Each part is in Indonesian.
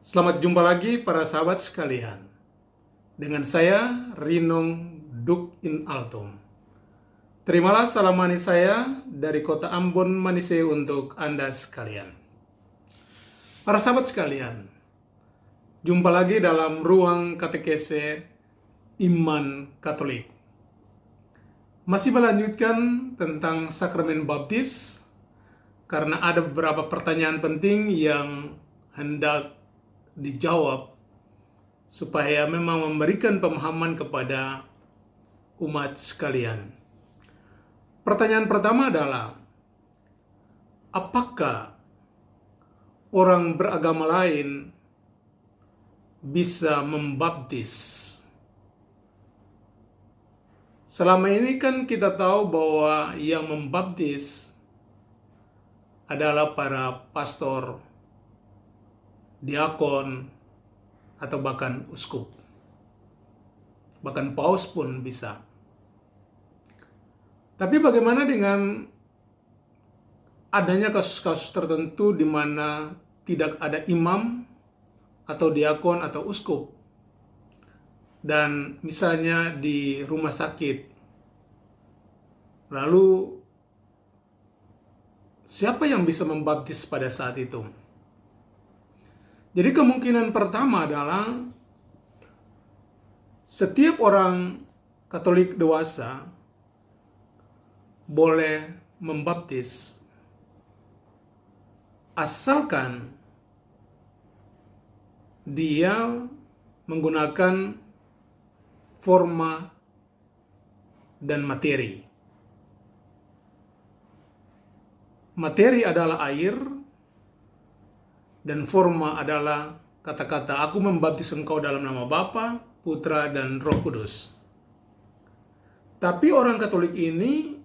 Selamat jumpa lagi para sahabat sekalian. Dengan saya Rinong Duk in Altum. Terimalah salam manis saya dari kota Ambon Manise untuk Anda sekalian. Para sahabat sekalian, jumpa lagi dalam ruang katekese Iman Katolik. Masih melanjutkan tentang sakramen baptis karena ada beberapa pertanyaan penting yang hendak dijawab supaya memang memberikan pemahaman kepada umat sekalian. Pertanyaan pertama adalah, apakah orang beragama lain bisa membaptis? Selama ini kan kita tahu bahwa yang membaptis adalah para pastor, diakon, atau bahkan uskup. Bahkan paus pun bisa. Tapi bagaimana dengan adanya kasus-kasus tertentu di mana tidak ada imam atau diakon atau uskup? Dan misalnya di rumah sakit. Lalu siapa yang bisa membaptis pada saat itu? Jadi kemungkinan pertama adalah setiap orang Katolik dewasa boleh membaptis asalkan dia menggunakan forma dan materi. Materi adalah air, dan forma adalah kata-kata, "Aku membaptis engkau dalam nama Bapa, Putra, dan Roh Kudus." Tapi orang Katolik ini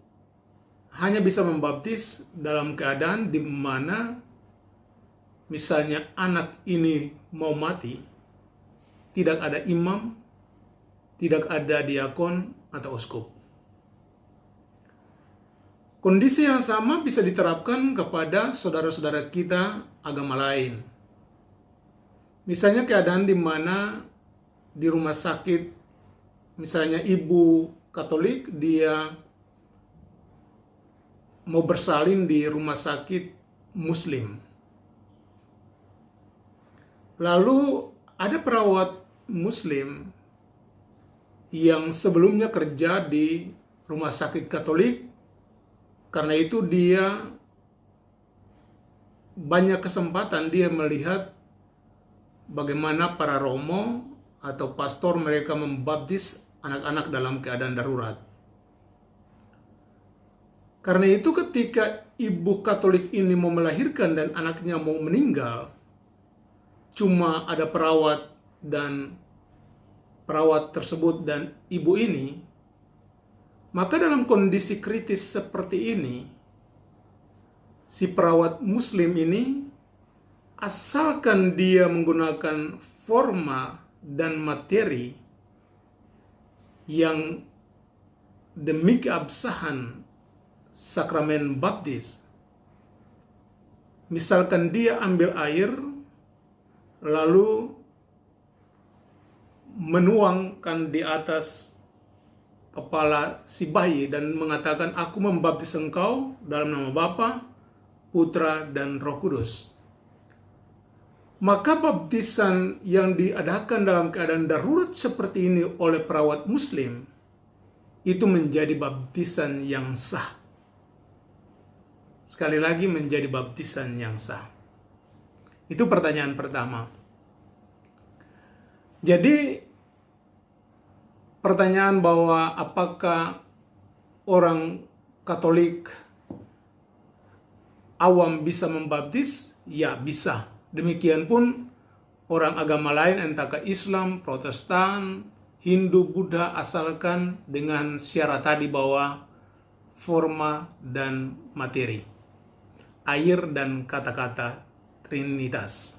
hanya bisa membaptis dalam keadaan di mana misalnya anak ini mau mati, tidak ada imam, tidak ada diakon atau uskup. Kondisi yang sama bisa diterapkan kepada saudara-saudara kita agama lain. Misalnya keadaan di mana di rumah sakit, misalnya ibu Katolik, dia mau bersalin di rumah sakit Muslim. Lalu ada perawat Muslim yang sebelumnya kerja di rumah sakit Katolik. Karena itu dia banyak kesempatan dia melihat bagaimana para romo atau pastor mereka membaptis anak-anak dalam keadaan darurat. Karena itu ketika ibu Katolik ini mau melahirkan dan anaknya mau meninggal, cuma ada perawat tersebut dan ibu ini, maka dalam kondisi kritis seperti ini, si perawat Muslim ini, asalkan dia menggunakan forma dan materi yang demi keabsahan sakramen baptis, misalkan dia ambil air, lalu menuangkan di atas kepala si bayi dan mengatakan, "Aku membaptis engkau dalam nama Bapa, Putra, dan Roh Kudus." Maka baptisan yang diadakan dalam keadaan darurat seperti ini oleh perawat Muslim itu menjadi baptisan yang sah. Sekali lagi, menjadi baptisan yang sah. Itu pertanyaan pertama. Jadi pertanyaan bahwa apakah orang Katolik awam bisa membaptis? Ya, bisa. Demikian pun orang agama lain, entahkah Islam, Protestan, Hindu, Buddha, asalkan dengan syarat tadi bahwa forma dan materi, air dan kata-kata Trinitas.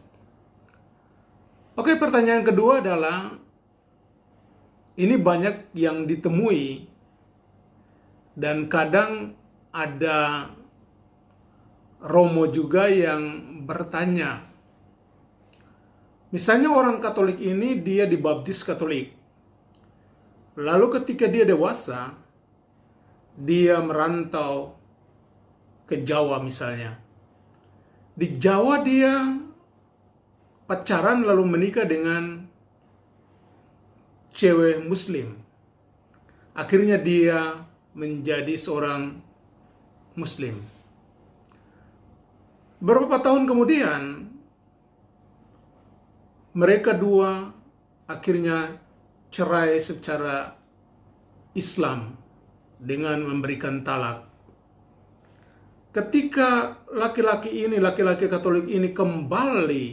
Oke, pertanyaan kedua adalah, ini banyak yang ditemui dan kadang ada romo juga yang bertanya, Misalnya orang Katolik ini dia dibaptis Katolik. Lalu ketika dia dewasa, dia merantau ke Jawa misalnya. Di Jawa dia pacaran lalu menikah dengan cewek Muslim. Akhirnya dia menjadi seorang Muslim. Beberapa tahun kemudian, mereka dua akhirnya cerai secara Islam dengan memberikan talak. Ketika laki-laki Katolik ini kembali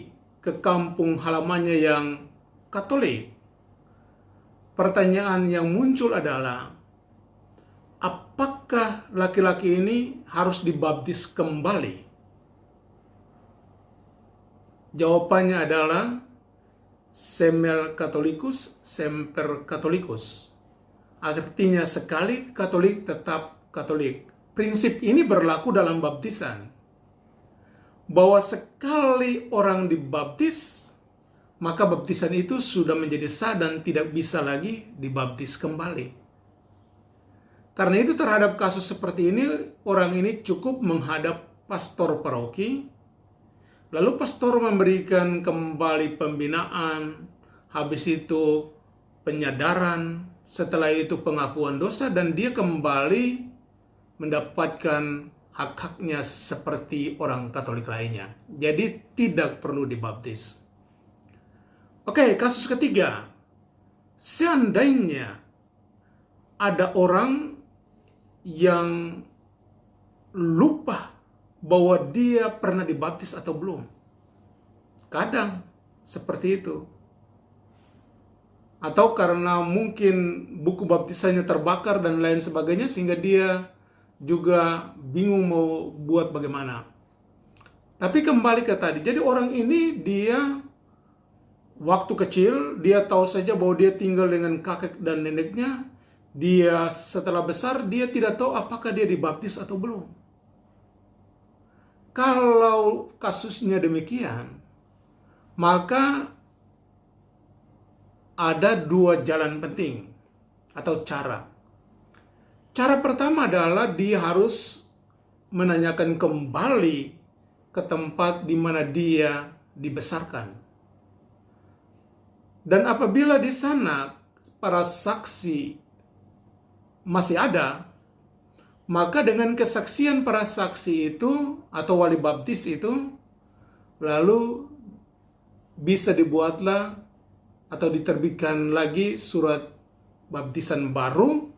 ke kampung halamannya yang Katolik, pertanyaan yang muncul adalah, apakah laki-laki ini harus dibaptis kembali? Jawabannya adalah semel Catholicus, semper Catholicus. Artinya sekali Katolik tetap Katolik. Prinsip ini berlaku dalam baptisan. Bahwa sekali orang dibaptis, maka baptisan itu sudah menjadi sah dan tidak bisa lagi dibaptis kembali. Karena itu terhadap kasus seperti ini, orang ini cukup menghadap pastor paroki, lalu pastor memberikan kembali pembinaan, habis itu penyadaran, setelah itu pengakuan dosa, dan dia kembali mendapatkan hak-haknya seperti orang Katolik lainnya. Jadi tidak perlu dibaptis. Oke, kasus ketiga. Seandainya ada orang yang lupa bahwa dia pernah dibaptis atau belum. Kadang seperti itu. Atau karena mungkin buku baptisannya terbakar dan lain sebagainya, sehingga dia juga bingung mau buat bagaimana. Tapi kembali ke tadi, jadi orang ini dia waktu kecil, dia tahu saja bahwa dia tinggal dengan kakek dan neneknya. Dia setelah besar, dia tidak tahu apakah dia dibaptis atau belum. Kalau kasusnya demikian, maka ada dua jalan penting atau cara. Cara pertama adalah dia harus menanyakan kembali ke tempat di mana dia dibesarkan. Dan apabila di sana para saksi masih ada, maka dengan kesaksian para saksi itu atau wali baptis itu, lalu bisa dibuatlah atau diterbitkan lagi surat baptisan baru,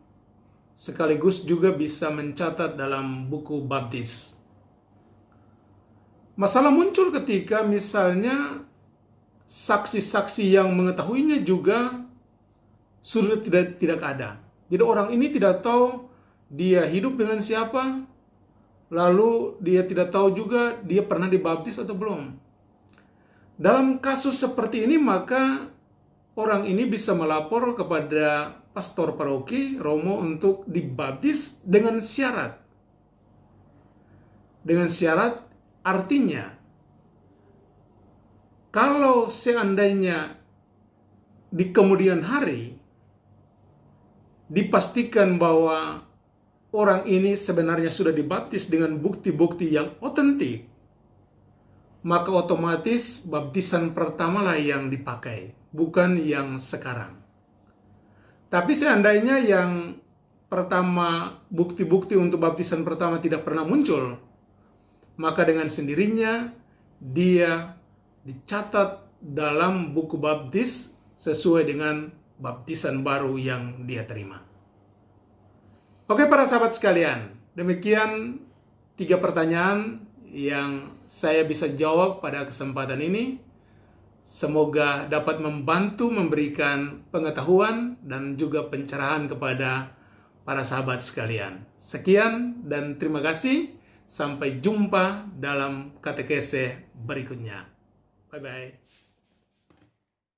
sekaligus juga bisa mencatat dalam buku baptis. Masalah muncul ketika misalnya saksi-saksi yang mengetahuinya juga sudah tidak ada. Jadi orang ini tidak tahu dia hidup dengan siapa, lalu dia tidak tahu juga dia pernah dibaptis atau belum. Dalam kasus seperti ini, maka orang ini bisa melapor kepada pastor paroki Romo untuk dibaptis dengan syarat. Dengan syarat artinya, kalau seandainya di kemudian hari dipastikan bahwa orang ini sebenarnya sudah dibaptis dengan bukti-bukti yang otentik, maka otomatis baptisan pertama lah yang dipakai, bukan yang sekarang. Tapi seandainya yang pertama, bukti-bukti untuk baptisan pertama tidak pernah muncul, maka dengan sendirinya dia dicatat dalam buku baptis sesuai dengan baptisan baru yang dia terima. Oke para sahabat sekalian, demikian 3 pertanyaan yang saya bisa jawab pada kesempatan ini. Semoga dapat membantu memberikan pengetahuan dan juga pencerahan kepada para sahabat sekalian. Sekian dan terima kasih. Sampai jumpa dalam katekese berikutnya. Bye-bye.